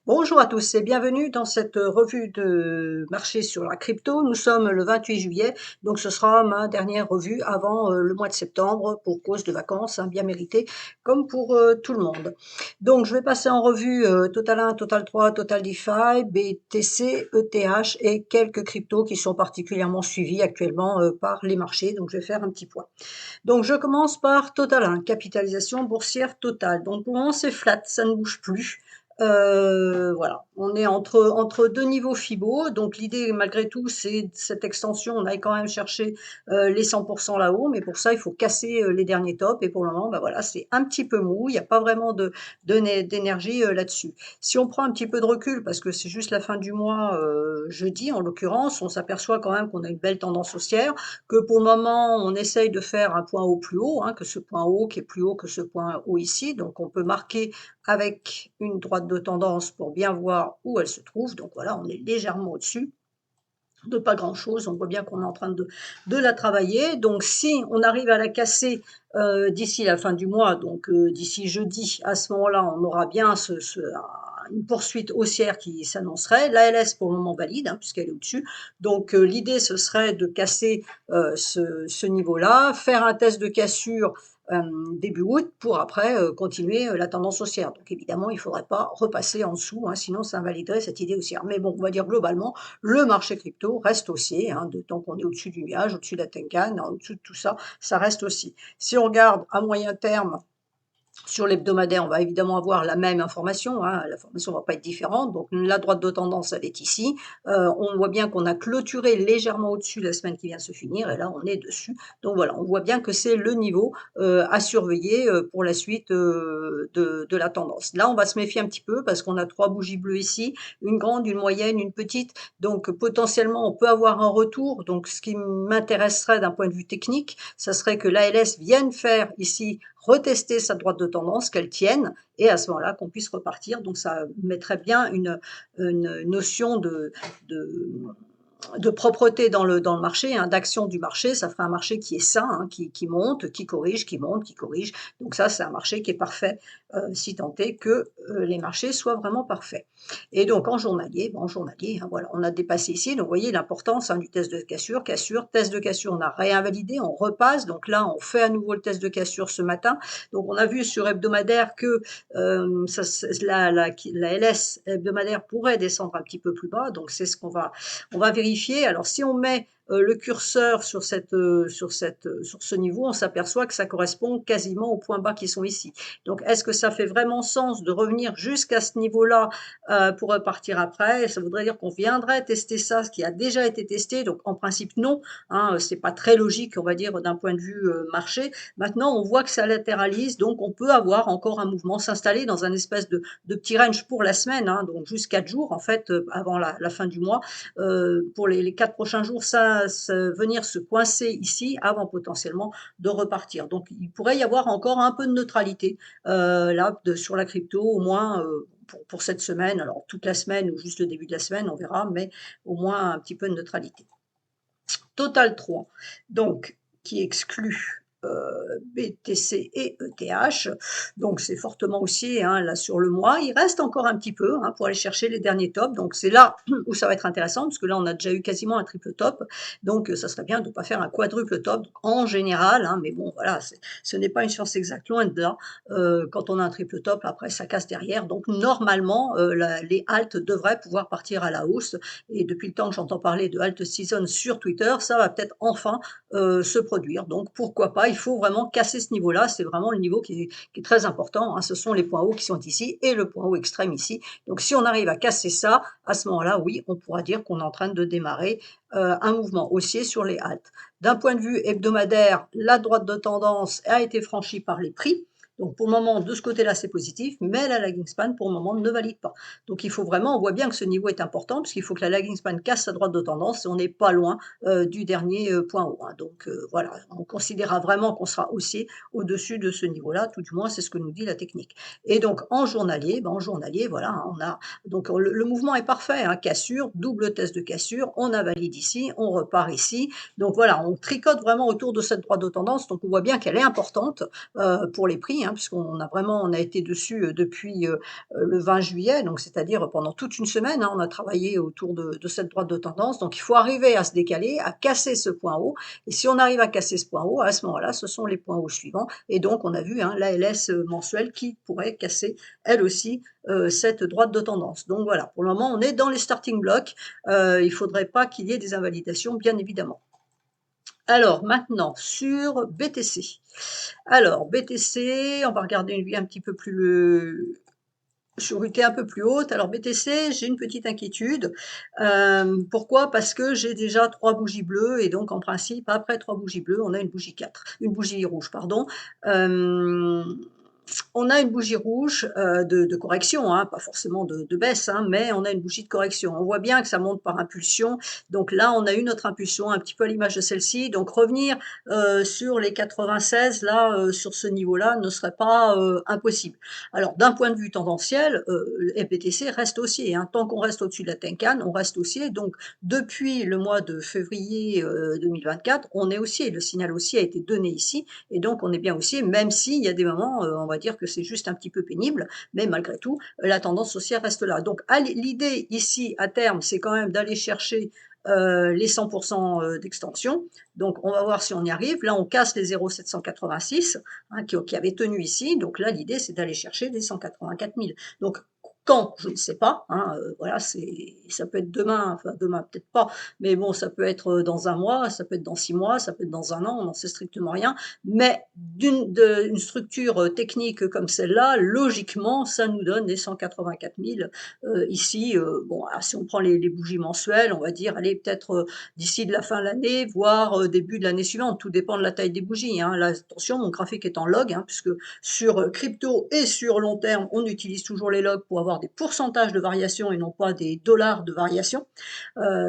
Bonjour à tous et bienvenue dans cette revue de marché sur la crypto. Nous sommes le 28 juillet, donc ce sera ma dernière revue avant le mois de septembre pour cause de vacances, hein, bien méritées, comme pour tout le monde. Donc je vais passer en revue Total 1, Total 3, Total DeFi, BTC, ETH et quelques cryptos qui sont particulièrement suivis actuellement par les marchés. Donc je vais faire un petit point. Donc je commence par Total 1, capitalisation boursière totale. Donc pour le moment c'est flat, ça ne bouge plus. Voilà, on est entre deux niveaux Fibo, donc l'idée malgré tout c'est cette extension, on aille quand même chercher les 100% là-haut, mais pour ça il faut casser les derniers tops, et pour le moment, bah voilà, c'est un petit peu mou, il n'y a pas vraiment d'énergie là-dessus. Si on prend un petit peu de recul, parce que c'est juste la fin du mois, jeudi en l'occurrence, on s'aperçoit quand même qu'on a une belle tendance haussière, que pour le moment on essaye de faire un point haut plus haut, hein, que ce point haut qui est plus haut que ce point haut ici, donc on peut marquer avec une droite de tendance pour bien voir où elle se trouve. Donc voilà, on est légèrement au-dessus de pas grand-chose. On voit bien qu'on est en train de la travailler. Donc si on arrive à la casser d'ici la fin du mois, donc d'ici jeudi, à ce moment-là, on aura bien une poursuite haussière qui s'annoncerait. L'ALS pour le moment valide, hein, puisqu'elle est au-dessus. Donc l'idée, ce serait de casser ce niveau-là, faire un test de cassure début août pour après continuer la tendance haussière. Donc évidemment, il ne faudrait pas repasser en dessous, hein, sinon ça invaliderait cette idée haussière. Mais bon, on va dire globalement, le marché crypto reste haussier, hein, de tant qu'on est au-dessus du nuage, au-dessus de la Tenkan, au-dessus de tout ça, ça reste aussi. Si on regarde à moyen terme, sur l'hebdomadaire, on va évidemment avoir la même information, hein, l'information ne va pas être différente. Donc la droite de tendance, elle est ici. On voit bien qu'on a clôturé légèrement au-dessus la semaine qui vient de se finir, et là on est dessus. Donc voilà, on voit bien que c'est le niveau à surveiller pour la suite de la tendance. Là, on va se méfier un petit peu parce qu'on a trois bougies bleues ici, une grande, une moyenne, une petite. Donc potentiellement, on peut avoir un retour. Donc ce qui m'intéresserait d'un point de vue technique, ça serait que l'ALS vienne faire ici retester sa droite de tendance, qu'elle tienne, et à ce moment-là, qu'on puisse repartir. Donc ça mettrait bien une notion de, de propreté dans le marché, hein, d'action du marché. Ça ferait un marché qui est sain, hein, qui monte, qui corrige, qui monte, qui corrige. Donc ça, c'est un marché qui est parfait, si tant est que les marchés soient vraiment parfaits. Et donc en journalier, hein, voilà, on a dépassé ici. Donc vous voyez l'importance, hein, du test de cassure, test de cassure, on a réinvalidé, on repasse. Donc là, on fait à nouveau le test de cassure ce matin. Donc on a vu sur hebdomadaire que la LS hebdomadaire pourrait descendre un petit peu plus bas. Donc c'est ce on va vérifier. Alors si on met le curseur sur ce niveau, on s'aperçoit que ça correspond quasiment aux points bas qui sont ici. Donc est-ce que ça fait vraiment sens de revenir jusqu'à ce niveau-là pour repartir après? Ça voudrait dire qu'on viendrait tester ça, ce qui a déjà été testé. Donc en principe non, hein, c'est pas très logique, on va dire, d'un point de vue marché. Maintenant, on voit que ça latéralise, donc on peut avoir encore un mouvement, s'installer dans un espèce de petit range pour la semaine, hein, donc juste 4 jours en fait, avant la fin du mois. Pour les 4 prochains jours, venir se coincer ici avant potentiellement de repartir. Donc il pourrait y avoir encore un peu de neutralité là sur la crypto, au moins pour cette semaine. Alors toute la semaine ou juste le début de la semaine, on verra, mais au moins un petit peu de neutralité. Total 3, donc qui exclut BTC et ETH, donc c'est fortement haussier, hein, là sur le mois. Il reste encore un petit peu, hein, pour aller chercher les derniers tops, donc c'est là où ça va être intéressant, parce que là on a déjà eu quasiment un triple top, donc ça serait bien de ne pas faire un quadruple top en général, hein, mais bon voilà, ce n'est pas une science exacte, loin de là. Quand on a un triple top, après ça casse derrière, donc normalement les halts devraient pouvoir partir à la hausse, et depuis le temps que j'entends parler de alt season sur Twitter, ça va peut-être enfin se produire. Donc pourquoi pas, il faut vraiment casser ce niveau-là, c'est vraiment le niveau qui est très important, hein. Ce sont les points hauts qui sont ici et le point haut extrême ici. Donc si on arrive à casser ça, à ce moment-là, oui, on pourra dire qu'on est en train de démarrer un mouvement haussier sur les haltes. D'un point de vue hebdomadaire, la droite de tendance a été franchie par les prix. Donc pour le moment, de ce côté-là, c'est positif, mais la lagging span, pour le moment, ne valide pas. Donc il faut vraiment, on voit bien que ce niveau est important, puisqu'il faut que la lagging span casse sa droite de tendance, et on n'est pas loin du dernier point haut, hein. Donc voilà, on considérera vraiment qu'on sera haussier au-dessus de ce niveau-là, tout du moins c'est ce que nous dit la technique. Et donc en journalier, voilà, hein, on a donc le mouvement est parfait, hein, cassure, double test de cassure, on invalide ici, on repart ici. Donc voilà, on tricote vraiment autour de cette droite de tendance, donc on voit bien qu'elle est importante pour les prix, hein, on a été dessus, depuis, le 20 juillet, donc c'est-à-dire pendant toute une semaine, hein, on a travaillé autour de cette droite de tendance. Donc il faut arriver à se décaler, à casser ce point haut et si on arrive à casser ce point haut, à ce moment-là, ce sont les points hauts suivants et donc on a vu, hein, l'ALS, mensuelle qui pourrait casser elle aussi, cette droite de tendance. Donc voilà, pour le moment, on est dans les starting blocks, il ne faudrait pas qu'il y ait des invalidations, bien évidemment. Alors maintenant sur BTC. Alors BTC, on va regarder une vue un petit peu plus sur une un peu plus haute. Alors BTC, j'ai une petite inquiétude. Pourquoi? Parce que j'ai déjà 3 bougies bleues et donc en principe, après 3 bougies bleues, on a une bougie rouge, pardon. Hem On a une bougie rouge, de correction, hein, pas forcément de baisse, hein, mais on a une bougie de correction. On voit bien que ça monte par impulsion, donc là, on a eu notre impulsion un petit peu à l'image de celle-ci, donc revenir, sur les 96 là, sur ce niveau-là ne serait pas, impossible. Alors d'un point de vue tendanciel, le BTC reste haussier, hein, tant qu'on reste au-dessus de la Tenkan, on reste haussier, donc depuis le mois de février, 2024, on est haussier. Le signal haussier a été donné ici et donc on est bien haussier, même s'il y a des moments, on va dire que c'est juste un petit peu pénible, mais malgré tout, la tendance haussière reste là. Donc l'idée ici, à terme, c'est quand même d'aller chercher, les 100 d'extension. Donc on va voir si on y arrive. Là, on casse les 0,786, hein, qui avaient tenu ici. Donc là, l'idée, c'est d'aller chercher les 184 000. Donc quand? Je ne sais pas, hein, voilà, ça peut être demain, enfin demain peut-être pas, mais bon, ça peut être, dans un mois, ça peut être dans 6 mois, ça peut être dans un an, on n'en sait strictement rien. Mais une structure, technique comme celle-là, logiquement, ça nous donne les 184 000, ici, bon, alors si on prend les bougies mensuelles, on va dire, allez, peut-être, d'ici de la fin de l'année, voire, début de l'année suivante. Tout dépend de la taille des bougies, hein. Là, attention, mon graphique est en log, hein, puisque sur, crypto et sur long terme, on utilise toujours les logs pour avoir des pourcentages de variation et non pas des dollars de variation.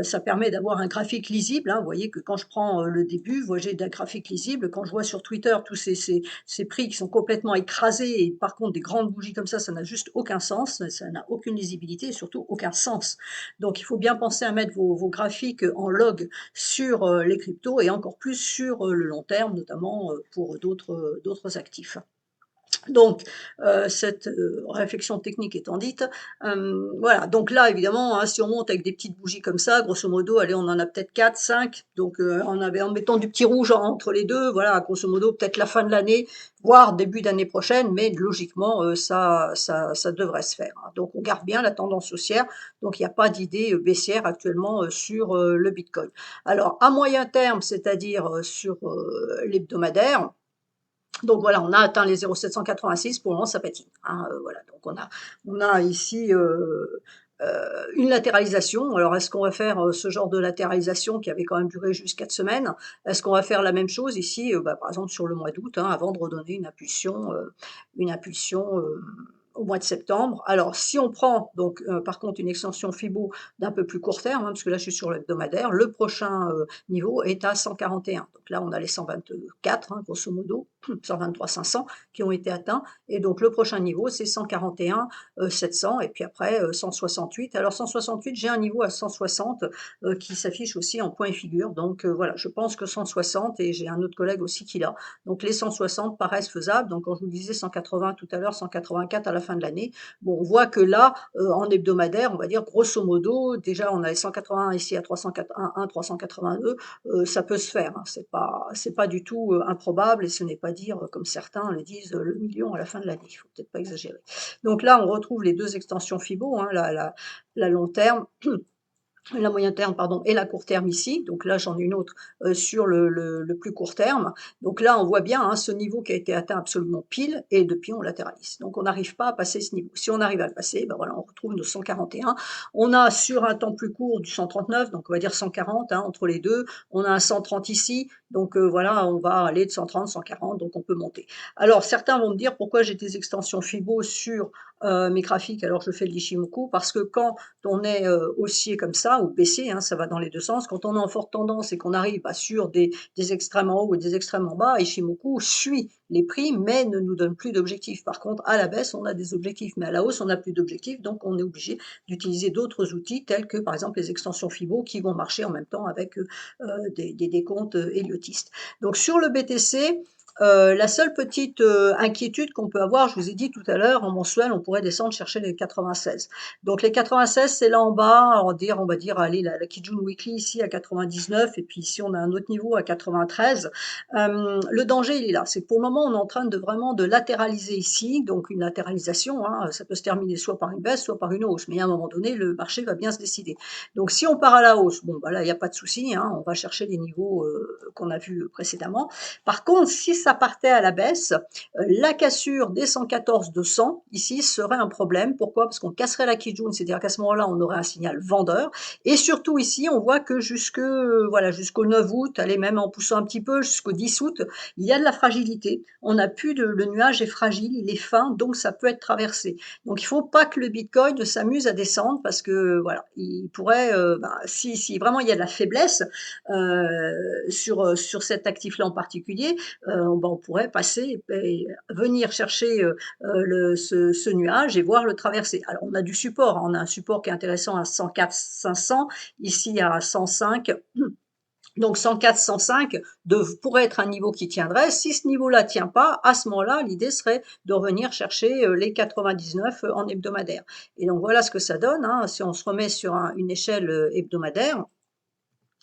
Ça permet d'avoir un graphique lisible, hein. Vous voyez que quand je prends, le début, vous voyez j'ai un graphique lisible. Quand je vois sur Twitter tous ces prix qui sont complètement écrasés et par contre des grandes bougies comme ça n'a juste aucun sens, ça n'a aucune lisibilité et surtout aucun sens. Donc il faut bien penser à mettre vos graphiques en log sur, les cryptos et encore plus sur, le long terme, notamment, pour d'autres actifs. Donc, cette, réflexion technique étant dite, voilà, donc là évidemment, hein, si on monte avec des petites bougies comme ça, grosso modo, allez, on en a peut-être 4-5, donc en mettant du petit rouge entre les 2, voilà, grosso modo, peut-être la fin de l'année, voire début d'année prochaine, mais logiquement, ça devrait se faire, hein. Donc on garde bien la tendance haussière, donc il n'y a pas d'idée, baissière actuellement, sur, le bitcoin. Alors à moyen terme, c'est-à-dire, sur, l'hebdomadaire, donc voilà, on a atteint les 0,786, pour le moment ça patine, hein, voilà, donc on a ici, une latéralisation. Alors est-ce qu'on va faire, ce genre de latéralisation qui avait quand même duré juste 4 semaines? Est-ce qu'on va faire la même chose ici, bah, par exemple sur le mois d'août, hein, avant de redonner une impulsion, au mois de septembre? Alors si on prend donc, par contre une extension Fibo d'un peu plus court terme, hein, parce que là je suis sur l'hebdomadaire, le prochain, niveau est à 141. Donc là on a les 124, hein, grosso modo, 123 500 qui ont été atteints et donc le prochain niveau c'est 141 700 et puis après, 168. Alors 168, j'ai un niveau à 160, qui s'affiche aussi en point et figure donc voilà, je pense que 160 et j'ai un autre collègue aussi qui l'a. Donc les 160 paraissent faisables, donc quand je vous disais 180 tout à l'heure, 184 à la fin de l'année, bon on voit que là, en hebdomadaire, on va dire grosso modo, déjà on a les 181 ici à 381, 382, ça peut se faire, hein. C'est pas du tout, improbable et ce n'est pas dire, comme certains le disent, le million à la fin de l'année. Il faut peut-être pas exagérer. Donc là, on retrouve les 2 extensions Fibo, hein, la long terme, la moyen terme pardon et la court terme ici. Donc là, j'en ai une autre, sur le plus court terme. Donc là, on voit bien, hein, ce niveau qui a été atteint absolument pile et depuis on latéralise. Donc on n'arrive pas à passer ce niveau. Si on arrive à le passer, ben voilà, on retrouve nos 141. On a sur un temps plus court du 139, donc on va dire 140, hein, entre les 2. On a un 130 ici, donc voilà, on va aller de 130, 140, donc on peut monter. Alors certains vont me dire: «Pourquoi j'ai des extensions Fibo sur, mes graphiques alors que je fais de l'Ichimoku?» parce que quand on est, haussier comme ça ou baissier, hein, ça va dans les 2 sens. Quand on est en forte tendance et qu'on arrive, bah, sur des extrêmes en haut et des extrêmes en bas, Ichimoku suit les prix, mais ne nous donne plus d'objectifs. Par contre, à la baisse, on a des objectifs, mais à la hausse, on n'a plus d'objectifs, donc on est obligé d'utiliser d'autres outils tels que, par exemple, les extensions Fibo qui vont marcher en même temps avec, des décomptes, héliotistes. Donc sur le BTC, La seule petite, inquiétude qu'on peut avoir, je vous ai dit tout à l'heure, en mensuel, on pourrait descendre chercher les 96. Donc les 96, c'est là en bas, on va dire, allez, la Kijun Weekly ici à 99 et puis ici on a un autre niveau à 93. Le danger, il est là, c'est que pour le moment, on est en train de vraiment de latéraliser ici, donc une latéralisation, hein, ça peut se terminer soit par une baisse, soit par une hausse, mais à un moment donné, le marché va bien se décider. Donc si on part à la hausse, bon, bah là, il y a pas de souci, hein, on va chercher les niveaux, qu'on a vus précédemment. Par contre, si ça partait à la baisse, la cassure des 114-200 ici serait un problème. Pourquoi? Parce qu'on casserait la Kijun, c'est-à-dire qu'à ce moment-là, on aurait un signal vendeur et surtout ici, on voit que voilà, jusqu'au 9 août, allez, même en poussant un petit peu jusqu'au 10 août, il y a de la fragilité. On a plus de le nuage est fragile, il est fin, donc ça peut être traversé. Donc il faut pas que le bitcoin s'amuse à descendre parce que, voilà, il pourrait, si vraiment il y a de la faiblesse, sur cet actif-là en particulier, on pourrait passer et venir chercher ce nuage et voir le traverser. Alors on a du support, hein, on a un support qui est intéressant à 104 500, ici à 105. Donc 104, 105 pourrait être un niveau qui tiendrait. Si ce niveau-là ne tient pas, à ce moment-là, l'idée serait de revenir chercher les 99 en hebdomadaire. Et donc voilà ce que ça donne, hein, si on se remet sur une échelle hebdomadaire.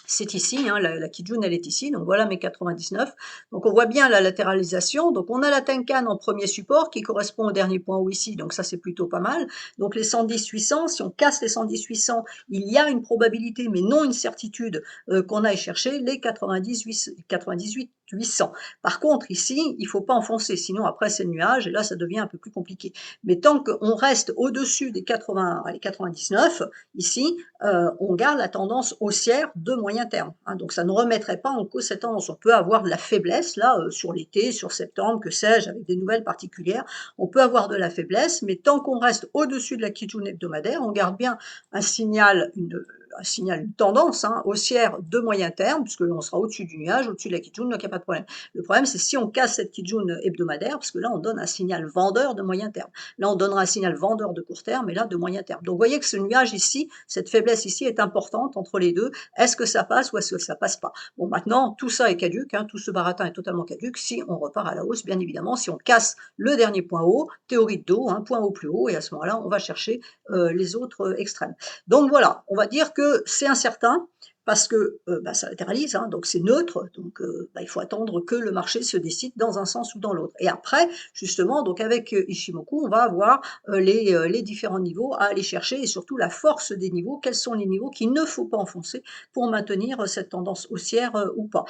C'est ici, hein, la Kijun, elle est ici, donc voilà mes 99. Donc on voit bien la latéralisation. Donc on a la Tenkan en premier support qui correspond au dernier point haut ici, donc ça c'est plutôt pas mal. Donc les 110 800, si on casse les 110 800, il y a une probabilité, mais non une certitude, qu'on aille chercher les 98 800. Par contre ici, il ne faut pas enfoncer, sinon après c'est le nuage et là ça devient un peu plus compliqué. Mais tant qu'on reste au-dessus des 80, les 99, ici, on garde la tendance haussière de moyen terme, hein. Donc ça ne remettrait pas en cause cette tendance. On peut avoir de la faiblesse là sur l'été, sur septembre, que sais-je, avec des nouvelles particulières. On peut avoir de la faiblesse, mais tant qu'on reste au-dessus de la Kijun hebdomadaire, on garde bien un signal, une tendance, hein, haussière de moyen terme, puisque on sera au-dessus du nuage, au-dessus de la Kijun, donc il n'y a pas de problème. Le problème, c'est si on casse cette Kijun hebdomadaire, parce que là, on donne un signal vendeur de moyen terme. Là, on donnera un signal vendeur de court terme, et là, de moyen terme. Donc, vous voyez que ce nuage ici, cette faiblesse ici est importante entre les deux. Est-ce que ça passe ou est-ce que ça passe pas? Bon, maintenant, tout ça est caduque, hein, tout ce baratin est totalement caduque si on repart à la hausse, bien évidemment, si on casse le dernier point haut, théorie de dos, point haut plus haut, et à ce moment-là, on va chercher les autres extrêmes. Donc voilà, on va dire que c'est incertain parce que ça latéralise, hein, donc c'est neutre, donc il faut attendre que le marché se décide dans un sens ou dans l'autre. Et après, justement, donc avec Ishimoku, on va avoir les différents niveaux à aller chercher et surtout la force des niveaux, quels sont les niveaux qu'il ne faut pas enfoncer pour maintenir cette tendance haussière ou pas.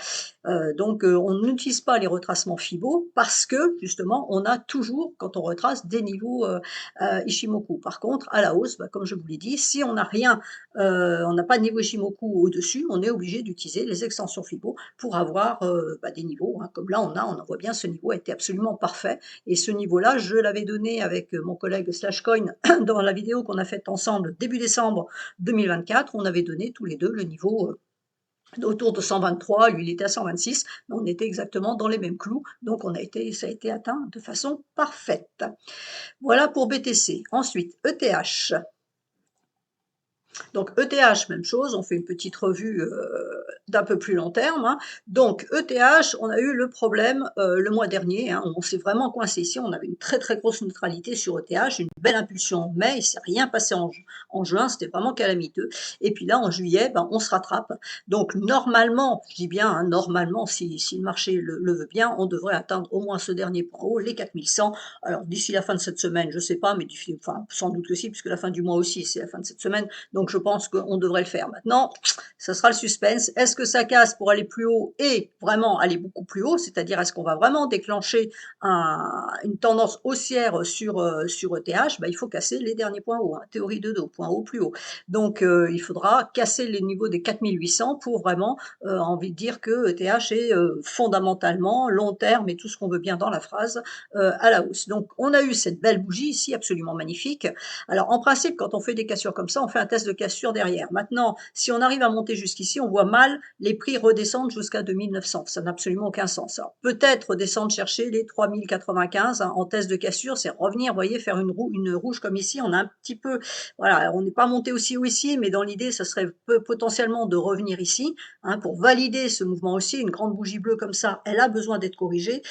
Donc on n'utilise pas les retracements Fibo parce que justement on a toujours, quand on retrace, des niveaux Ishimoku. Par contre, à la hausse, comme je vous l'ai dit, si on n'a rien, on n'a pas de niveau Ishimoku au-dessus, on est obligé d'utiliser les extensions Fibo pour avoir des niveaux, hein, comme là on en voit bien, ce niveau a été absolument parfait. Et ce niveau-là, je l'avais donné avec mon collègue Slashcoin dans la vidéo qu'on a faite ensemble début décembre 2024. On avait donné tous les deux le niveau autour de 123, lui il était à 126, mais on était exactement dans les mêmes clous, donc ça a été atteint de façon parfaite. Voilà pour BTC. Ensuite, ETH. Donc ETH, même chose, on fait une petite revue d'un peu plus long terme, hein. Donc ETH, on a eu le problème le mois dernier, hein, on s'est vraiment coincé ici, on avait une très très grosse neutralité sur ETH, une belle impulsion en mai, il ne s'est rien passé en juin, c'était vraiment calamiteux. Et puis là, en juillet, on se rattrape. Donc normalement, je dis bien, hein, normalement, si le marché le veut bien, on devrait atteindre au moins ce dernier point haut, les 4100. Alors d'ici la fin de cette semaine, je ne sais pas, mais sans doute que si, puisque la fin du mois aussi, c'est la fin de cette semaine. Donc je pense qu'on devrait le faire. Maintenant, ça sera le suspense. Est-ce que ça casse pour aller plus haut et vraiment aller beaucoup plus haut? C'est-à-dire, est-ce qu'on va vraiment déclencher une tendance haussière sur ETH? Il faut casser les derniers points hauts, hein, théorie de dos, point haut plus haut. Donc il faudra casser les niveaux des 4800 pour vraiment envie de dire que ETH est fondamentalement long terme et tout ce qu'on veut bien dans la phrase à la hausse. Donc on a eu cette belle bougie ici, absolument magnifique. Alors en principe, quand on fait des cassures comme ça, on fait un test de cassure derrière. Maintenant, si on arrive à monter jusqu'ici, on voit mal les prix redescendent jusqu'à 2900. Ça n'a absolument aucun sens. Alors, peut-être redescendre chercher les 3095 hein, en test de cassure, c'est revenir, vous voyez, faire une rouge comme ici. On a un petit peu, voilà, on n'est pas monté aussi haut ici, mais dans l'idée, ça serait potentiellement de revenir ici hein, pour valider ce mouvement haussier. Une grande bougie bleue comme ça, elle a besoin d'être corrigée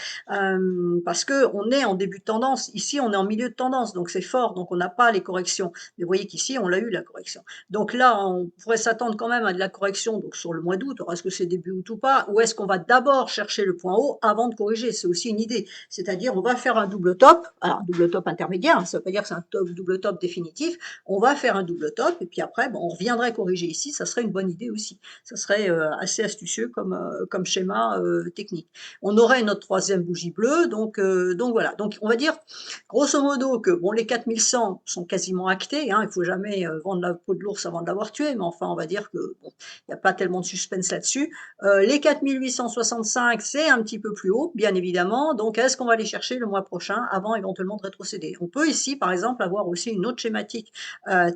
parce que on est en début de tendance. Ici, on est en milieu de tendance, donc c'est fort, donc on n'a pas les corrections. Mais vous voyez qu'ici, on l'a eu la correction. Donc là, on pourrait s'attendre quand même à de la correction donc sur le mois d'août. Est-ce que c'est début août ou pas? Ou est-ce qu'on va d'abord chercher le point haut avant de corriger? C'est aussi une idée. C'est-à-dire, on va faire un double top, alors un double top intermédiaire, ça ne veut pas dire que c'est un double top définitif. On va faire un double top et puis après, bon, on reviendrait corriger ici. Ça serait une bonne idée aussi. Ça serait assez astucieux comme schéma technique. On aurait notre troisième bougie bleue, donc voilà. Donc on va dire grosso modo que bon, les 4100 sont quasiment actés, hein, il ne faut jamais vendre la peau de l'ours avant de l'avoir tué, mais enfin on va dire que bon, il n'y a pas tellement de suspense là-dessus. Les 4865, c'est un petit peu plus haut, bien évidemment, donc est-ce qu'on va aller chercher le mois prochain avant éventuellement de rétrocéder? On peut ici, par exemple, avoir aussi une autre schématique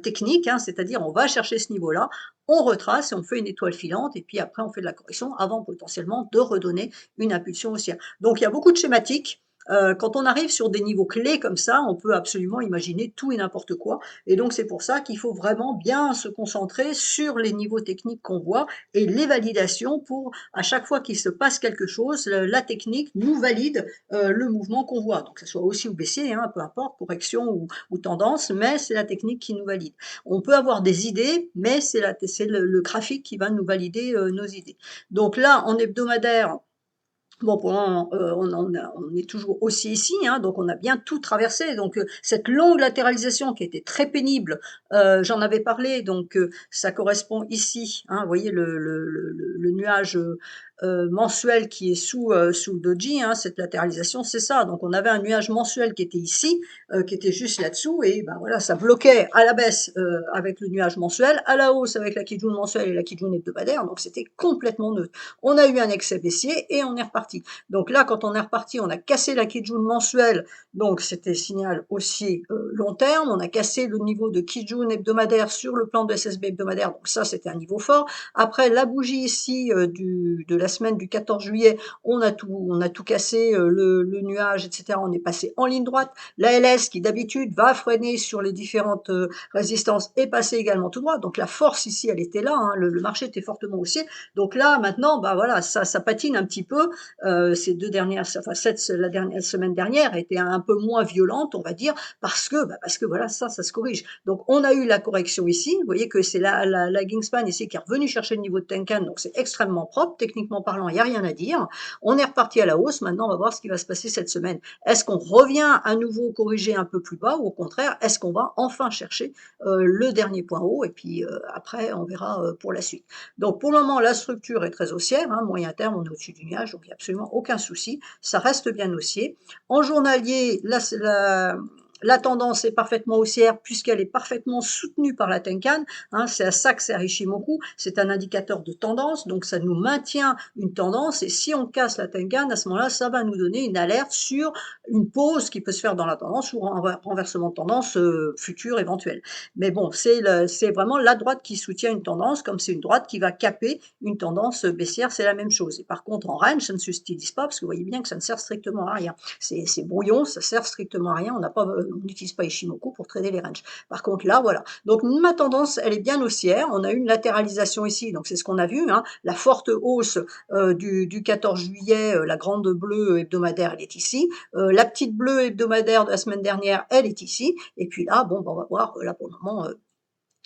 technique, hein, c'est-à-dire on va chercher ce niveau-là, on retrace et on fait une étoile filante, et puis après on fait de la correction avant potentiellement de redonner une impulsion haussière. Donc il y a beaucoup de schématiques. Quand on arrive sur des niveaux clés comme ça, on peut absolument imaginer tout et n'importe quoi. Et donc c'est pour ça qu'il faut vraiment bien se concentrer sur les niveaux techniques qu'on voit et les validations pour, à chaque fois qu'il se passe quelque chose, la technique nous valide le mouvement qu'on voit. Donc que ce soit haussier ou baissier, hein, peu importe, correction ou tendance, mais c'est la technique qui nous valide. On peut avoir des idées, mais c'est le graphique qui va nous valider nos idées. Donc là, en hebdomadaire, bon, pour le moment, on est toujours aussi ici, hein, donc on a bien tout traversé. Donc cette longue latéralisation qui était très pénible, j'en avais parlé, donc ça correspond ici, hein, vous voyez le nuage mensuel qui est sous le doji, hein, cette latéralisation, c'est ça. Donc on avait un nuage mensuel qui était ici, qui était juste là-dessous, et ben voilà, ça bloquait à la baisse avec le nuage mensuel, à la hausse avec la Kijun mensuelle et la Kijun hebdomadaire, donc c'était complètement neutre. On a eu un excès baissier et on est reparti. Donc là, quand on est reparti, on a cassé la Kijun mensuelle, donc c'était signal haussier long terme. On a cassé le niveau de Kijun hebdomadaire sur le plan de SSB hebdomadaire, donc ça c'était un niveau fort. Après la bougie ici de la semaine du 14 juillet, on a tout cassé, le nuage, etc. On est passé en ligne droite. La LS qui d'habitude va freiner sur les différentes résistances est passée également tout droit. Donc la force ici, elle était là, hein, le marché était fortement haussier. Donc là, maintenant, bah voilà, ça patine un petit peu. Ces deux dernières, enfin la semaine dernière a été un peu moins violente, on va dire, parce que voilà, ça se corrige. Donc on a eu la correction ici. Vous voyez que c'est la Kingspan ici qui est revenue chercher le niveau de Tenkan, donc c'est extrêmement propre. Techniquement parlant, il n'y a rien à dire. On est reparti à la hausse. Maintenant, on va voir ce qui va se passer cette semaine. Est-ce qu'on revient à nouveau corriger un peu plus bas, ou au contraire, est-ce qu'on va enfin chercher le dernier point haut, et puis après, on verra pour la suite. Donc pour le moment, la structure est très haussière, hein, moyen terme, on est au-dessus du nuage, donc il n'y a absolument aucun souci, ça reste bien haussier. En journalier, la tendance est parfaitement haussière puisqu'elle est parfaitement soutenue par la Tenkan, hein, c'est à ça que sert Ishimoku, c'est un indicateur de tendance, donc ça nous maintient une tendance, et si on casse la Tenkan, à ce moment-là, ça va nous donner une alerte sur une pause qui peut se faire dans la tendance ou un renversement de tendance futur éventuel. Mais bon, c'est vraiment la droite qui soutient une tendance, comme c'est une droite qui va caper une tendance baissière, c'est la même chose. Et par contre, en range, ça ne s'utilise pas, parce que vous voyez bien que ça ne sert strictement à rien. C'est brouillon, ça sert strictement à rien, on n'utilise pas Ishimoku pour trader les ranges. Par contre, là, voilà. Donc, ma tendance, elle est bien haussière, on a eu une latéralisation ici, donc c'est ce qu'on a vu, hein, la forte hausse du 14 juillet, la grande bleue hebdomadaire, elle est ici, la petite bleue hebdomadaire de la semaine dernière, elle est ici, et puis là, bon, ben, on va voir, là, pour le moment,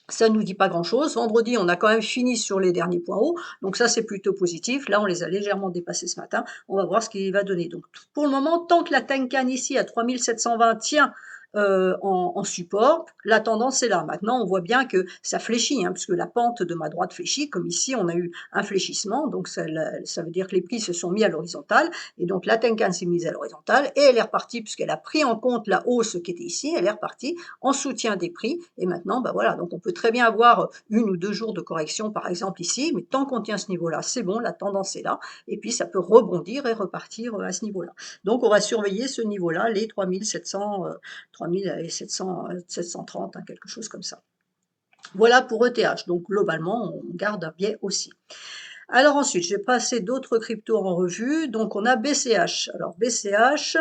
ça ne nous dit pas grand-chose. Vendredi, on a quand même fini sur les derniers points hauts, donc ça c'est plutôt positif. Là, on les a légèrement dépassés ce matin. On va voir ce qu'il va donner. Donc pour le moment, tant que la Tenkan ici à 3720 tient en support, la tendance est là. Maintenant, on voit bien que ça fléchit, hein, puisque la pente de ma droite fléchit, comme ici, on a eu un fléchissement, donc ça veut dire que les prix se sont mis à l'horizontale, et donc la Tenkan s'est mise à l'horizontale, et elle est repartie, puisqu'elle a pris en compte la hausse qui était ici, elle est repartie en soutien des prix, et maintenant, bah voilà, donc on peut très bien avoir une ou deux jours de correction, par exemple ici, mais tant qu'on tient ce niveau-là, c'est bon, la tendance est là, et puis ça peut rebondir et repartir à ce niveau-là. Donc on va surveiller ce niveau-là, les 3700, 3700, 730, hein, quelque chose comme ça. Voilà pour ETH. Donc globalement, on garde un biais aussi. Alors ensuite, je vais passer d'autres cryptos en revue. Donc on a BCH. Alors BCH,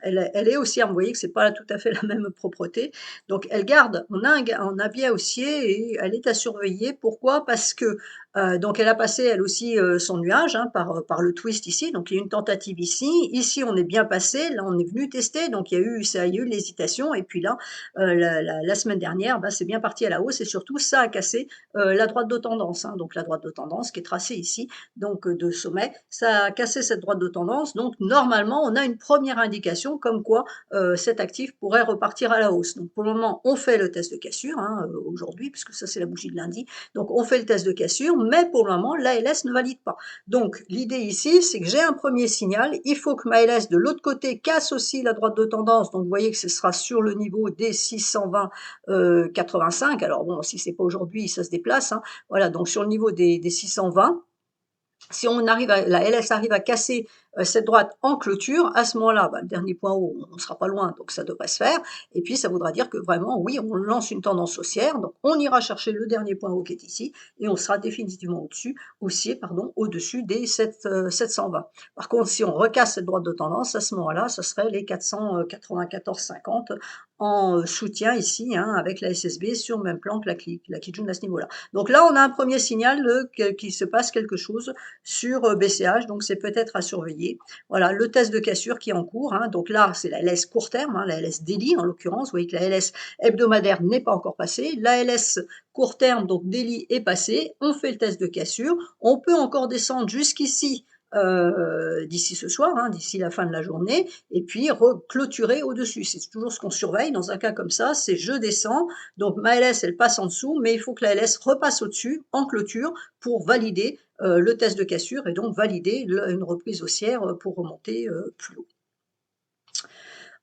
elle est haussière. Vous voyez que c'est pas tout à fait la même propreté. Donc elle garde, on a bien haussier et elle est à surveiller. Pourquoi? Parce que donc elle a passé elle aussi son nuage hein, par le twist ici. Donc il y a eu une tentative ici. Ici on est bien passé. Là on est venu tester. Donc il y a eu l'hésitation. Et puis là, la semaine dernière, bah, c'est bien parti à la hausse et surtout ça a cassé la droite de tendance, hein, donc la droite de tendance qui est tracée ici, donc de sommet, ça a cassé cette droite de tendance, donc normalement on a une première indication comme quoi cet actif pourrait repartir à la hausse. Donc pour le moment on fait le test de cassure hein, aujourd'hui, puisque ça c'est la bougie de lundi, donc on fait le test de cassure, mais pour le moment l'ALS ne valide pas. Donc l'idée ici c'est que j'ai un premier signal, il faut que ma LS de l'autre côté casse aussi la droite de tendance, donc vous voyez que ce sera sur le niveau des 620 85. Alors bon, si c'est pas aujourd'hui, ça se déplace. Hein. Voilà, donc sur le niveau des 620, si on arrive à, la LS arrive à casser cette droite en clôture, à ce moment-là, bah, le dernier point haut, on ne sera pas loin, donc ça devrait se faire. Et puis, ça voudra dire que vraiment, oui, on lance une tendance haussière. Donc, on ira chercher le dernier point haut qui est ici et on sera définitivement au-dessus, haussier, pardon, au-dessus des 720. Par contre, si on recasse cette droite de tendance, à ce moment-là, ce serait les 494,50 en soutien ici, hein, avec la SSB sur le même plan que la Kijun à ce niveau-là. Donc là, on a un premier signal qu'il se passe quelque chose sur BCH, donc c'est peut-être à surveiller. Voilà, le test de cassure qui est en cours, hein, donc là c'est la LS court terme, hein, la LS daily en l'occurrence, vous voyez que la LS hebdomadaire n'est pas encore passée, la LS court terme, donc daily est passée, on fait le test de cassure, on peut encore descendre jusqu'ici d'ici ce soir, hein, d'ici la fin de la journée, et puis clôturer au-dessus. C'est toujours ce qu'on surveille dans un cas comme ça, c'est je descends, donc ma LS elle passe en dessous, mais il faut que la LS repasse au-dessus en clôture pour valider le test de cassure et donc valider une reprise haussière pour remonter plus haut.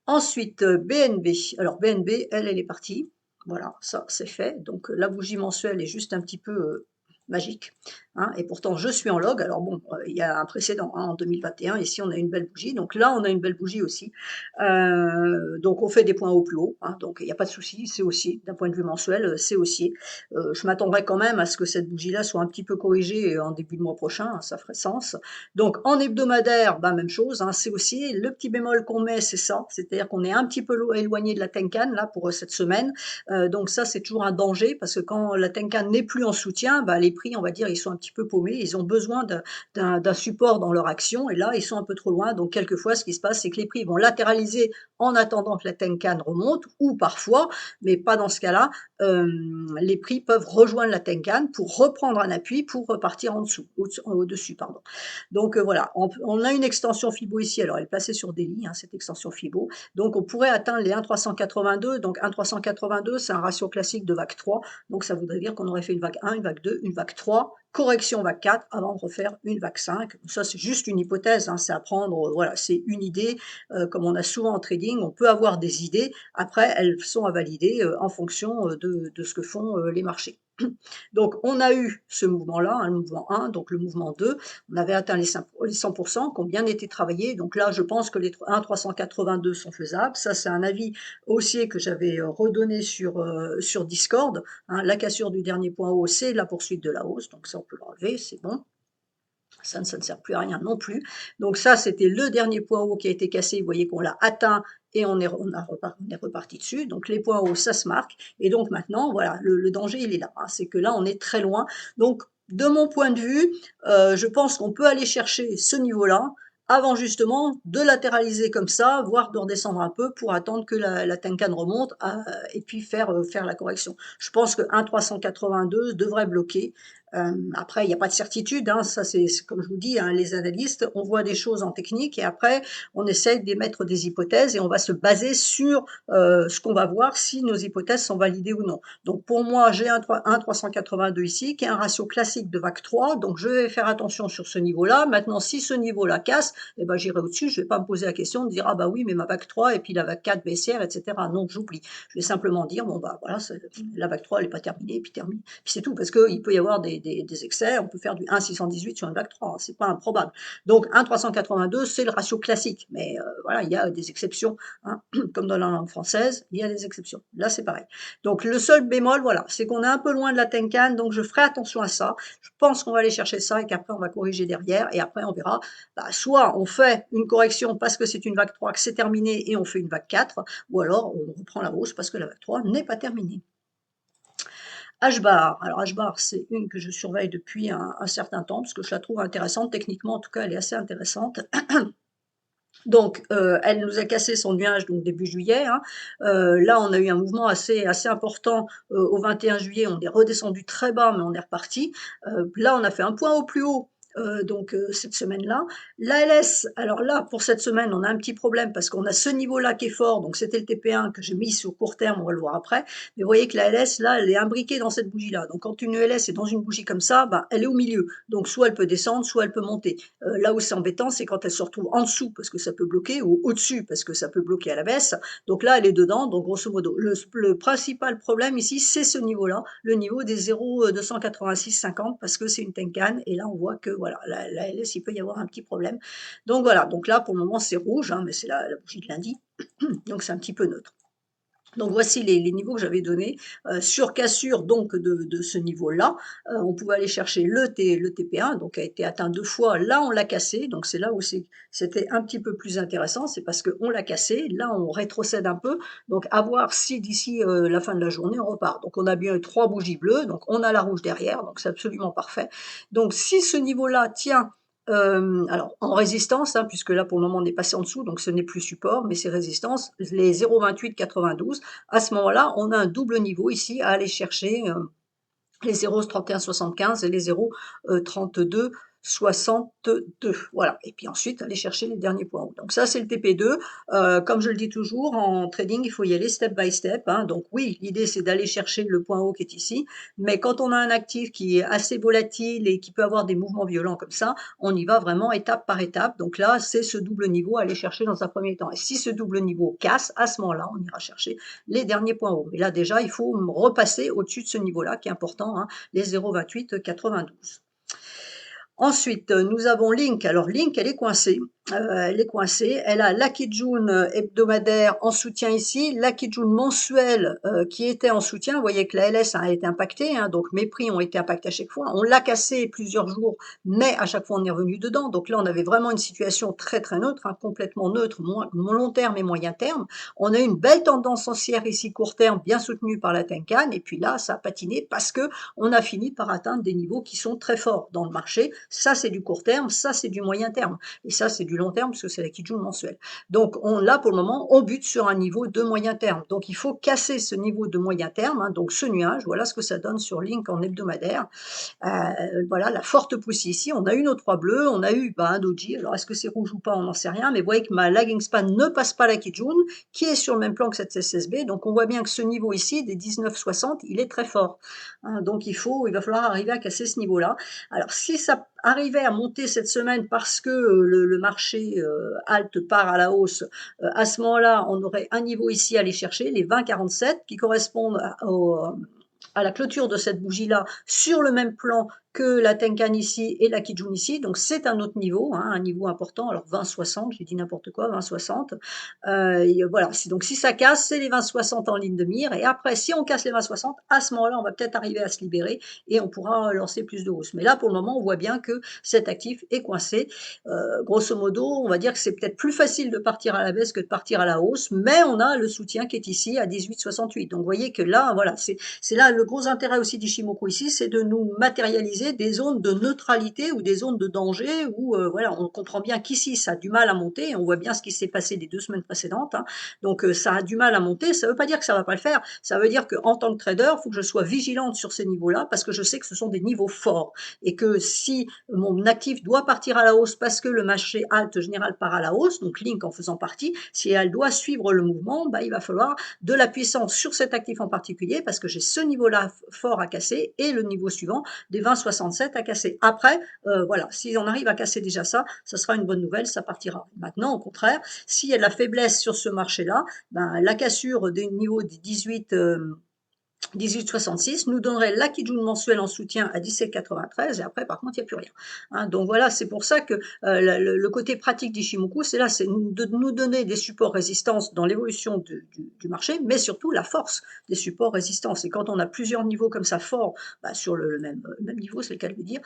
Ensuite, BNB. Alors BNB, elle est partie. Voilà, ça c'est fait. Donc la bougie mensuelle est juste un petit peu magique. Hein, et pourtant, je suis en log. Alors bon, il y a un précédent hein, en 2021. Ici, on a une belle bougie. Donc là, on a une belle bougie aussi. Donc on fait des points hauts plus haut. Hein, donc il n'y a pas de souci, c'est haussier. D'un point de vue mensuel, c'est haussier. Je m'attendrai quand même à ce que cette bougie-là soit un petit peu corrigée en début de mois prochain. Hein, ça ferait sens. Donc en hebdomadaire, ben, même chose. Hein, c'est haussier. Le petit bémol qu'on met, c'est ça. C'est-à-dire qu'on est un petit peu éloigné de la Tenkan là pour cette semaine. Donc ça, c'est toujours un danger parce que quand la Tenkan n'est plus en soutien, ben, les prix, on va dire, ils sont un petit peu paumés. Ils ont besoin d'un support dans leur action et là, ils sont un peu trop loin. Donc quelquefois, ce qui se passe, c'est que les prix vont latéraliser en attendant que la Tenkan remonte ou parfois, mais pas dans ce cas-là, les prix peuvent rejoindre la Tenkan pour reprendre un appui pour repartir en dessous, au-dessus, pardon. Donc voilà, on a une extension Fibo ici, alors elle est placée sur daily, hein, cette extension Fibo, donc on pourrait atteindre les 1,382, donc 1,382 c'est un ratio classique de vague 3, donc ça voudrait dire qu'on aurait fait une vague 1, une vague 2, une vague 3, correction vague 4 avant de refaire une vague 5. Ça, c'est juste une hypothèse, hein, c'est à prendre, voilà, c'est une idée. Comme on a souvent en trading, on peut avoir des idées. Après, elles sont à valider en fonction de ce que font les marchés. Donc, on a eu ce mouvement-là, hein, le mouvement 1, donc le mouvement 2. On avait atteint les 100% qui ont bien été travaillés. Donc là, je pense que les 1,382 sont faisables. Ça, c'est un avis haussier que j'avais redonné sur Discord. Hein. La cassure du dernier point haut, c'est la poursuite de la hausse. Donc ça, on peut l'enlever, c'est bon. Ça ne sert plus à rien non plus. Donc ça, c'était le dernier point haut qui a été cassé. Vous voyez qu'on l'a atteint et on est reparti dessus. Donc les points hauts, ça se marque. Et donc maintenant, voilà, le danger, il est là. Hein. C'est que là, on est très loin. Donc, de mon point de vue, je pense qu'on peut aller chercher ce niveau-là avant justement de latéraliser comme ça, voire de redescendre un peu pour attendre que la Tenkan remonte et puis faire la correction. Je pense que 1,382 devrait bloquer. Après, il n'y a pas de certitude, hein, ça c'est comme je vous dis, hein, les analystes, on voit des choses en technique et après, on essaye d'émettre des hypothèses et on va se baser sur ce qu'on va voir si nos hypothèses sont validées ou non. Donc pour moi, j'ai un 382 ici, qui est un ratio classique de vague 3, donc je vais faire attention sur ce niveau-là. Maintenant, si ce niveau-là casse, eh ben, j'irai au-dessus, je ne vais pas me poser la question de dire, ah bah oui, mais ma vague 3 et puis la vague 4 baissière, etc. Non, j'oublie. Je vais simplement dire, bon bah voilà, la vague 3, elle n'est pas terminée, puis termine. Puis c'est tout, parce qu'il peut y avoir des des excès, on peut faire du 1,618 sur une vague 3, hein, c'est pas improbable. Donc 1,382, c'est le ratio classique, mais voilà, il y a des exceptions, hein, comme dans la langue française, il y a des exceptions. Là, c'est pareil. Donc le seul bémol, voilà, c'est qu'on est un peu loin de la Tenkan, donc je ferai attention à ça. Je pense qu'on va aller chercher ça et qu'après on va corriger derrière et après on verra. Bah, soit on fait une correction parce que c'est une vague 3, que c'est terminé et on fait une vague 4, ou alors on reprend la hausse parce que la vague 3 n'est pas terminée. H-bar, alors H-bar, c'est une que je surveille depuis un certain temps parce que je la trouve intéressante. Techniquement, en tout cas, elle est assez intéressante. Donc, elle nous a cassé son nuage donc début juillet, hein. Là, on a eu un mouvement assez important, au 21 juillet. On est redescendu très bas, mais on est reparti. Là, on a fait un point au plus haut, donc cette semaine-là. L'ALS, alors là, pour cette semaine, on a un petit problème parce qu'on a ce niveau-là qui est fort, donc c'était le TP1 que j'ai mis sur court terme, on va le voir après. Mais vous voyez que la LS, là, elle est imbriquée dans cette bougie-là. Donc, quand une ELS est dans une bougie comme ça, bah, elle est au milieu. Donc, soit elle peut descendre, soit elle peut monter. Là où c'est embêtant, c'est quand elle se retrouve en dessous, parce que ça peut bloquer, ou au-dessus, parce que ça peut bloquer à la baisse. Donc là, elle est dedans, donc grosso modo. Le principal problème ici, c'est ce niveau-là, le niveau des 0,286,50, parce que c'est une Tenkan, et là, on voit que voilà, la LS, il peut y avoir un petit problème. Donc voilà, donc là, pour le moment, c'est rouge, hein, mais c'est la bougie de lundi, donc c'est un petit peu neutre. Donc voici les niveaux que j'avais donnés. Sur cassure donc de ce niveau-là, on pouvait aller chercher le TP1, donc a été atteint 2 fois. Là, on l'a cassé, donc c'est là où c'était un petit peu plus intéressant, c'est parce qu'on l'a cassé. Là, on rétrocède un peu, donc à voir si d'ici la fin de la journée, on repart. Donc on a bien eu 3 bougies bleues, donc on a la rouge derrière, donc c'est absolument parfait. Donc si ce niveau-là tient alors en résistance, hein, puisque là pour le moment on est passé en dessous, donc ce n'est plus support, mais c'est résistance, les 0,2892, à ce moment-là, on a un double niveau ici à aller chercher les 0,3175 et les 0,3262. Voilà. Et puis ensuite, aller chercher les derniers points hauts. Donc ça, c'est le TP2. Comme je le dis toujours, en trading, il faut y aller step by step, hein. Donc oui, l'idée, c'est d'aller chercher le point haut qui est ici. Mais quand on a un actif qui est assez volatile et qui peut avoir des mouvements violents comme ça, on y va vraiment étape par étape. Donc là, c'est ce double niveau à aller chercher dans un premier temps. Et si ce double niveau casse, à ce moment-là, on ira chercher les derniers points hauts. Mais là, déjà, il faut repasser au-dessus de ce niveau-là qui est important, hein, les 0,2892. Ensuite, nous avons Link. Alors Link, elle est coincée. Elle est coincée. Elle a l'Akijun hebdomadaire en soutien ici, l'Akijun mensuel qui était en soutien. Vous voyez que la LS a été impactée, hein, donc mes prix ont été impactés à chaque fois. On l'a cassé plusieurs jours, mais à chaque fois on est revenu dedans. Donc là, on avait vraiment une situation très très neutre, hein, complètement neutre, long terme et moyen terme. On a eu une belle tendance haussière ici court terme, bien soutenue par la Tenkan, et puis là, ça a patiné parce que on a fini par atteindre des niveaux qui sont très forts dans le marché. Ça, c'est du court terme, ça, c'est du moyen terme, et ça, c'est du long terme, parce que c'est la Kijun mensuelle. Donc, là, pour le moment, on bute sur un niveau de moyen terme. Donc, il faut casser ce niveau de moyen terme, hein, donc ce nuage, voilà ce que ça donne sur Link en hebdomadaire. Voilà, la forte poussée ici. On a eu nos 3 bleus, on a eu un doji. Alors, est-ce que c'est rouge ou pas? On n'en sait rien, mais vous voyez que ma lagging span ne passe pas la Kijun, qui est sur le même plan que cette SSB. Donc, on voit bien que ce niveau ici, des 19,60, il est très fort, hein. Donc, il va falloir arriver à casser ce niveau-là. Alors, si ça arrivait à monter cette semaine parce que le marché halte part à la hausse, à ce moment-là, on aurait un niveau ici à aller chercher, les 20,47, qui correspondent à la clôture de cette bougie-là sur le même plan que la Tenkan ici et la Kijun ici. Donc c'est un autre niveau, hein, un niveau important. Alors 20,60, j'ai dit n'importe quoi, 20,60. Voilà, donc si ça casse, c'est les 20,60 en ligne de mire. Et après, si on casse les 20,60, à ce moment-là, on va peut-être arriver à se libérer et on pourra lancer plus de hausse. Mais là, pour le moment, on voit bien que cet actif est coincé. Grosso modo, on va dire que c'est peut-être plus facile de partir à la baisse que de partir à la hausse, mais on a le soutien qui est ici à 18,68. Donc vous voyez que là, voilà, c'est là le gros intérêt aussi d'Ishimoku ici, c'est de nous matérialiser des zones de neutralité ou des zones de danger où voilà, on comprend bien qu'ici ça a du mal à monter. On voit bien ce qui s'est passé les 2 semaines précédentes, hein. Donc ça a du mal à monter. Ça ne veut pas dire que ça va pas le faire. Ça veut dire qu'en tant que trader, il faut que je sois vigilante sur ces niveaux-là parce que je sais que ce sont des niveaux forts et que si mon actif doit partir à la hausse parce que le marché alt général part à la hausse, donc Link en faisant partie, si elle doit suivre le mouvement, il va falloir de la puissance sur cet actif en particulier parce que j'ai ce niveau-là fort à casser et le niveau suivant des 20,67 à casser. Après, voilà, si on arrive à casser déjà ça, ça sera une bonne nouvelle, ça partira. Maintenant, au contraire, s'il y a de la faiblesse sur ce marché-là, la cassure des niveaux des 18 18,66 nous donnerait la Kijun mensuelle en soutien à 17,93 et après par contre il n'y a plus rien. Hein, donc voilà, c'est pour ça que le côté pratique d'Ishimoku, c'est là, c'est de nous donner des supports résistance dans l'évolution du marché, mais surtout la force des supports résistance. Et quand on a plusieurs niveaux comme ça forts bah, sur le même niveau, c'est le cas de le dire,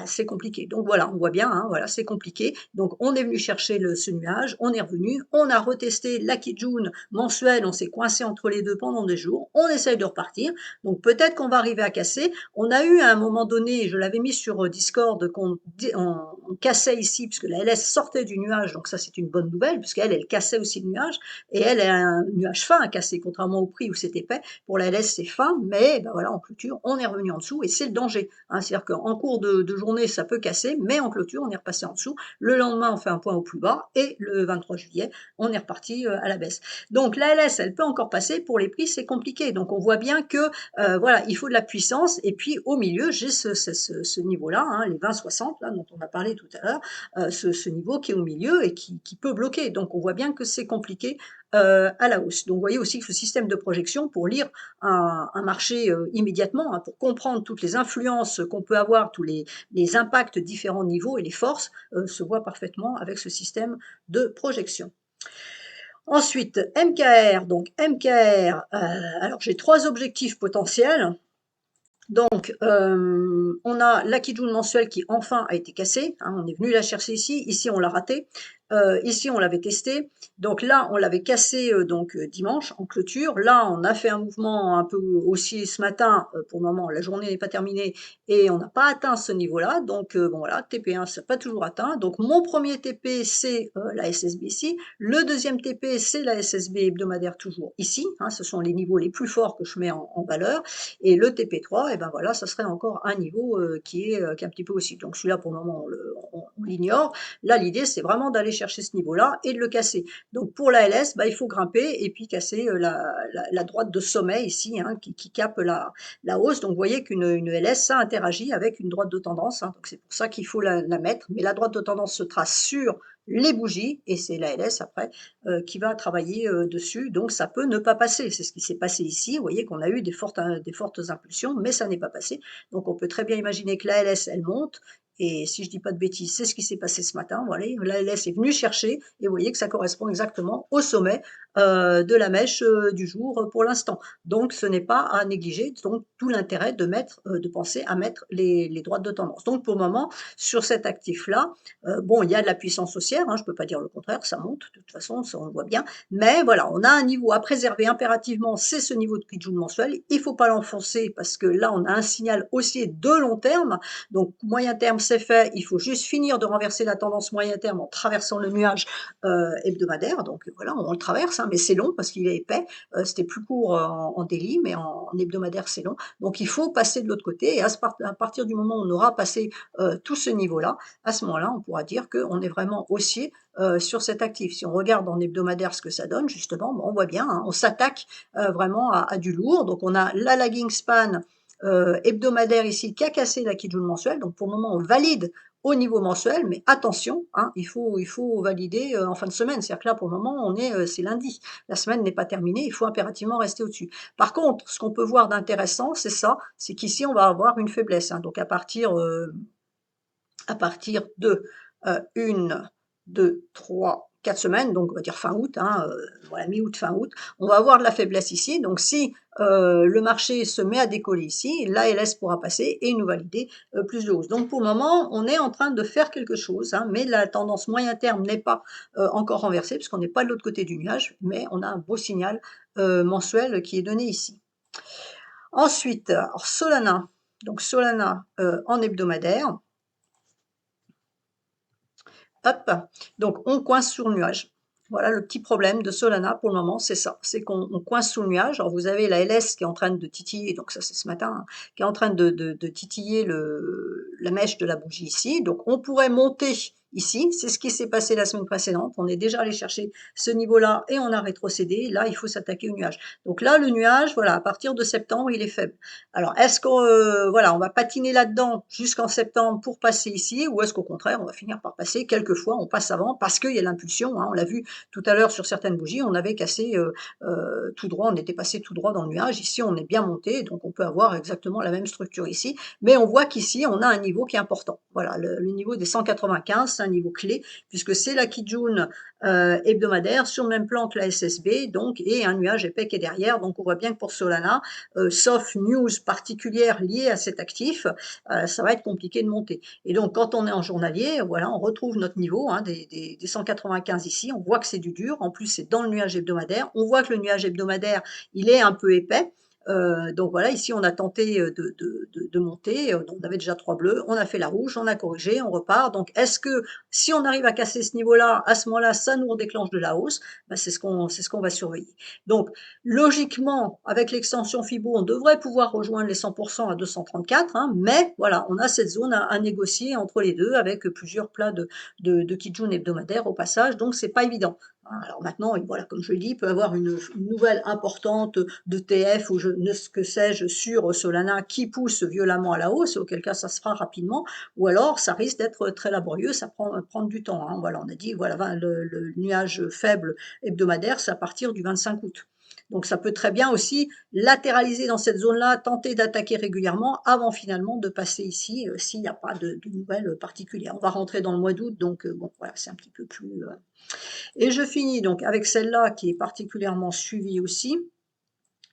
c'est compliqué. Donc voilà, on voit bien, hein, voilà, c'est compliqué. Donc on est venu chercher ce nuage, on est revenu, on a retesté la Kijun mensuelle, on s'est coincé entre les deux pendant des jours, on essaye de repartir. Donc peut-être qu'on va arriver à casser. On a eu à un moment donné, je l'avais mis sur Discord, on cassait ici, puisque la LS sortait du nuage, donc ça c'est une bonne nouvelle, puisqu'elle, elle cassait aussi le nuage, et elle a un nuage fin à casser, contrairement au prix où c'est épais. Pour la LS c'est fin, mais ben voilà, en clôture, on est revenu en dessous, et c'est le danger. Hein. C'est-à-dire qu'en cours de journée, ça peut casser, mais en clôture, on est repassé en dessous. Le lendemain, on fait un point au plus bas, et le 23 juillet, on est reparti à la baisse. Donc la LS, elle peut encore passer, pour les prix, c'est compliqué. Donc on voit bien que voilà, il faut de la puissance. Et puis au milieu, j'ai ce niveau-là, hein, les 20-60, là, dont on a parlé tout à l'heure, ce niveau qui est au milieu et qui peut bloquer. Donc on voit bien que c'est compliqué à la hausse. Donc vous voyez aussi que ce système de projection, pour lire un marché immédiatement, hein, pour comprendre toutes les influences qu'on peut avoir, tous les impacts différents niveaux et les forces, se voit parfaitement avec ce système de projection. Ensuite, MKR. Donc MKR, alors j'ai 3 objectifs potentiels. Donc, on a la Kijun mensuelle qui enfin a été cassée. Hein, on est venu la chercher ici. Ici, on l'a ratée. Ici, on l'avait testé. Donc là, on l'avait cassé dimanche en clôture. Là, on a fait un mouvement un peu haussier ce matin. Pour le moment, la journée n'est pas terminée et on n'a pas atteint ce niveau-là. Donc, bon voilà, TP1, ça n'a pas toujours atteint. Donc, mon premier TP, c'est la SSB ici. Le deuxième TP, c'est la SSB hebdomadaire toujours ici. Hein, ce sont les niveaux les plus forts que je mets en valeur. Et le TP3, et ben voilà, ça serait encore un niveau qui est un petit peu aussi. Donc celui-là, pour le moment, on l'ignore. Là, l'idée, c'est vraiment d'aller chercher ce niveau-là et de le casser. Donc pour la LS, bah, il faut grimper et puis casser la droite de sommet ici, hein, qui capte la hausse. Donc vous voyez qu'une LS, ça interagit avec une droite de tendance. Hein, donc c'est pour ça qu'il faut la mettre. Mais la droite de tendance se trace sur les bougies, et c'est la LS après qui va travailler dessus, donc ça peut ne pas passer. C'est ce qui s'est passé ici. Vous voyez qu'on a eu des fortes impulsions, mais ça n'est pas passé. Donc on peut très bien imaginer que la LS, elle monte, et si je dis pas de bêtises, c'est ce qui s'est passé ce matin. Voilà, la LS est venue chercher, et vous voyez que ça correspond exactement au sommet de la mèche du jour pour l'instant. Donc ce n'est pas à négliger, donc tout l'intérêt de penser à mettre les droites de tendance. Donc pour le moment, sur cet actif-là, bon, il y a de la puissance haussière, hein, je ne peux pas dire le contraire, ça monte, de toute façon, ça on le voit bien. Mais voilà, on a un niveau à préserver impérativement, c'est ce niveau de Kijun mensuel. Il ne faut pas l'enfoncer parce que là, on a un signal haussier de long terme. Donc, moyen terme, c'est fait. Il faut juste finir de renverser la tendance moyen terme en traversant le nuage hebdomadaire. Donc voilà, on le traverse, hein, mais c'est long parce qu'il est épais. C'était plus court en daily, mais en hebdomadaire, c'est long. Donc, il faut passer de l'autre côté. Et à partir du moment où on aura passé tout ce niveau-là, à ce moment-là, on pourra dire qu'on est vraiment haussier sur cet actif. Si on regarde en hebdomadaire ce que ça donne, justement, bon, on voit bien, hein, on s'attaque vraiment à du lourd. Donc, on a la lagging span hebdomadaire ici qui a cassé la Kijun mensuelle. Donc, pour le moment, on valide au niveau mensuel, mais attention, hein, il faut valider en fin de semaine. C'est-à-dire que là, pour le moment, c'est lundi. La semaine n'est pas terminée, il faut impérativement rester au-dessus. Par contre, ce qu'on peut voir d'intéressant, c'est ça, c'est qu'ici, on va avoir une faiblesse. Hein, donc, à partir de 1, 2, 3, 4 semaines, donc on va dire fin août, hein, voilà, mi-août, fin août, on va avoir de la faiblesse ici. Donc si le marché se met à décoller ici, la LS pourra passer et nous valider plus de hausse. Donc pour le moment, on est en train de faire quelque chose, hein, mais la tendance moyen terme n'est pas encore renversée, puisqu'on n'est pas de l'autre côté du nuage, mais on a un beau signal mensuel qui est donné ici. Ensuite, alors Solana, donc Solana en hebdomadaire. Hop, donc on coince sur le nuage. Voilà le petit problème de Solana pour le moment, c'est ça, c'est qu'on coince sous le nuage. Alors vous avez la LS qui est en train de titiller, donc ça c'est ce matin, hein, qui est en train de titiller la mèche de la bougie ici. Donc on pourrait monter ici. C'est ce qui s'est passé la semaine précédente. On est déjà allé chercher ce niveau-là et on a rétrocédé. Là, il faut s'attaquer au nuage. Donc là, le nuage, voilà, à partir de septembre, il est faible. Alors, est-ce qu'on voilà, on va patiner là-dedans jusqu'en septembre pour passer ici, ou est-ce qu'au contraire, on va finir par passer? Quelquefois, on passe avant parce qu'il y a l'impulsion, hein. On l'a vu tout à l'heure sur certaines bougies, on avait cassé tout droit, on était passé tout droit dans le nuage. Ici, on est bien monté, donc on peut avoir exactement la même structure ici. Mais on voit qu'ici, on a un niveau qui est important. Voilà, le niveau des 195, c'est un niveau clé, puisque c'est la Kijun hebdomadaire sur le même plan que la SSB, donc, et un nuage épais qui est derrière. Donc on voit bien que pour Solana, sauf news particulière liée à cet actif, ça va être compliqué de monter. Et donc quand on est en journalier, voilà, on retrouve notre niveau hein, des 195 ici, on voit que c'est du dur, en plus c'est dans le nuage hebdomadaire, on voit que le nuage hebdomadaire, il est un peu épais. Donc voilà, ici on a tenté de monter, on avait déjà 3 bleus, on a fait la rouge, on a corrigé, on repart. Donc est-ce que si on arrive à casser ce niveau-là, à ce moment-là, ça nous redéclenche de la hausse? Ben, c'est ce qu'on va surveiller. Donc logiquement, avec l'extension FIBO, on devrait pouvoir rejoindre les 100% à 234, hein, mais voilà, on a cette zone à négocier entre les deux avec plusieurs plats de Kijun hebdomadaires au passage, donc c'est pas évident. Alors maintenant, voilà, comme je le dis, il peut y avoir une nouvelle importante d'ETF ou je ne sais que sais-je sur Solana qui pousse violemment à la hausse, auquel cas ça se fera rapidement, ou alors ça risque d'être très laborieux, ça prendre du temps. Hein. Voilà, on a dit, voilà, le nuage faible hebdomadaire, c'est à partir du 25 août. Donc ça peut très bien aussi latéraliser dans cette zone-là, tenter d'attaquer régulièrement avant finalement de passer ici s'il n'y a pas de nouvelles particulières. On va rentrer dans le mois d'août, donc bon, voilà, c'est un petit peu plus... Et je finis donc avec celle-là qui est particulièrement suivie aussi,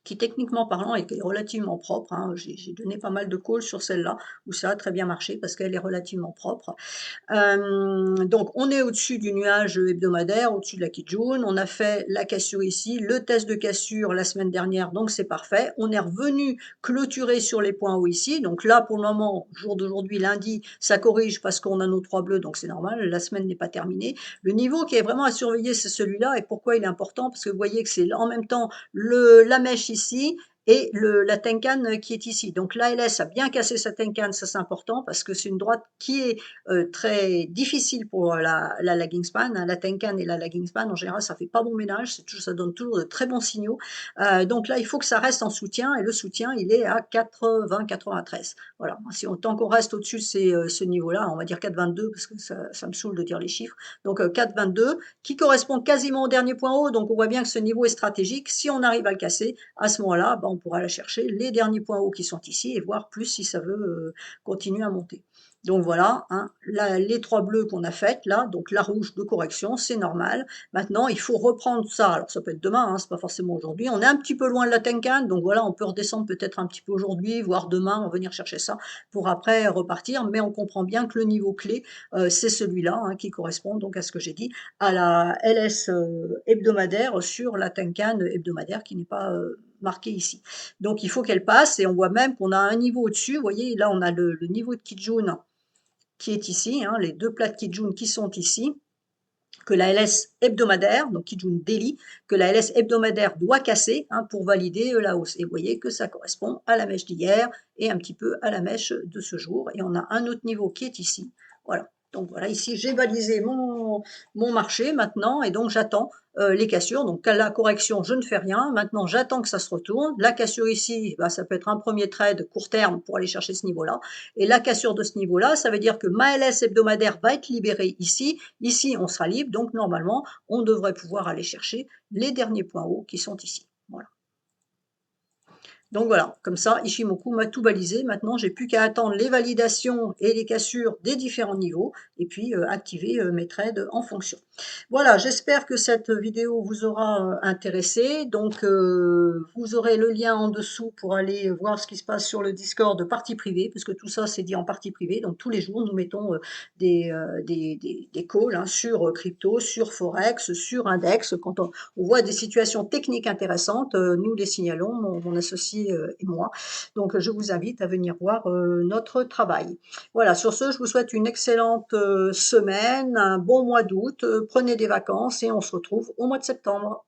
qui techniquement parlant est relativement propre. Hein. J'ai donné pas mal de calls sur celle-là, où ça a très bien marché parce qu'elle est relativement propre. Donc on est au-dessus du nuage hebdomadaire, au-dessus de la Kijun. On a fait la cassure ici, le test de cassure la semaine dernière, donc c'est parfait. On est revenu clôturer sur les points hauts ici. Donc là, pour le moment, jour d'aujourd'hui, lundi, ça corrige parce qu'on a nos 3 bleus, donc c'est normal. La semaine n'est pas terminée. Le niveau qui est vraiment à surveiller, c'est celui-là. Et pourquoi il est important? Parce que vous voyez que c'est en même temps la mèche ici et la Tenkan qui est ici. Donc l'ALS a bien cassé sa Tenkan, ça c'est important parce que c'est une droite qui est très difficile pour la lagging span. Hein. La Tenkan et la lagging span, en général, ça fait pas bon ménage, ça donne toujours de très bons signaux. Donc là, il faut que ça reste en soutien et le soutien, il est à 4,20-93. Voilà, si tant qu'on reste au-dessus de ce niveau-là, on va dire 4,22 parce que ça me saoule de dire les chiffres. Donc 4,22 qui correspond quasiment au dernier point haut. Donc on voit bien que ce niveau est stratégique. Si on arrive à le casser, à ce moment-là, ben, on pourra aller chercher les derniers points hauts qui sont ici et voir plus si ça veut continuer à monter. Donc voilà, hein, les 3 bleus qu'on a faites là, donc la rouge de correction, c'est normal. Maintenant, il faut reprendre ça. Alors ça peut être demain, hein, c'est pas forcément aujourd'hui. On est un petit peu loin de la Tenkan, donc voilà, on peut redescendre peut-être un petit peu aujourd'hui, voire demain, on va venir chercher ça pour après repartir. Mais on comprend bien que le niveau clé, c'est celui-là hein, qui correspond donc à ce que j'ai dit, à la LS hebdomadaire sur la Tenkan hebdomadaire qui n'est pas marquée ici. Donc il faut qu'elle passe et on voit même qu'on a un niveau au-dessus. Vous voyez, là on a le niveau de Kijun qui est ici, hein, les deux plats de Kijun qui sont ici, que la LS hebdomadaire, donc Kijun Daily, que la LS hebdomadaire doit casser hein, pour valider la hausse. Et vous voyez que ça correspond à la mèche d'hier et un petit peu à la mèche de ce jour. Et on a un autre niveau qui est ici. Voilà. Donc voilà, ici j'ai balisé mon marché maintenant et donc j'attends les cassures. Donc à la correction, je ne fais rien. Maintenant, j'attends que ça se retourne. La cassure ici, bah, ça peut être un premier trade court terme pour aller chercher ce niveau-là. Et la cassure de ce niveau-là, ça veut dire que ma LS hebdomadaire va être libérée ici. Ici, on sera libre. Donc normalement, on devrait pouvoir aller chercher les derniers points hauts qui sont ici. Voilà. Donc voilà, comme ça, Ishimoku m'a tout balisé. Maintenant, j'ai plus qu'à attendre les validations et les cassures des différents niveaux et puis activer mes trades en fonction. Voilà, j'espère que cette vidéo vous aura intéressé. Donc, vous aurez le lien en dessous pour aller voir ce qui se passe sur le Discord de partie privée, puisque tout ça, c'est dit en partie privée. Donc, tous les jours, nous mettons des calls hein, sur crypto, sur Forex, sur Index. Quand on voit des situations techniques intéressantes, nous les signalons, mon associé et moi. Donc, je vous invite à venir voir notre travail. Voilà, sur ce, je vous souhaite une excellente semaine, un bon mois d'août, prenez des vacances et on se retrouve au mois de septembre.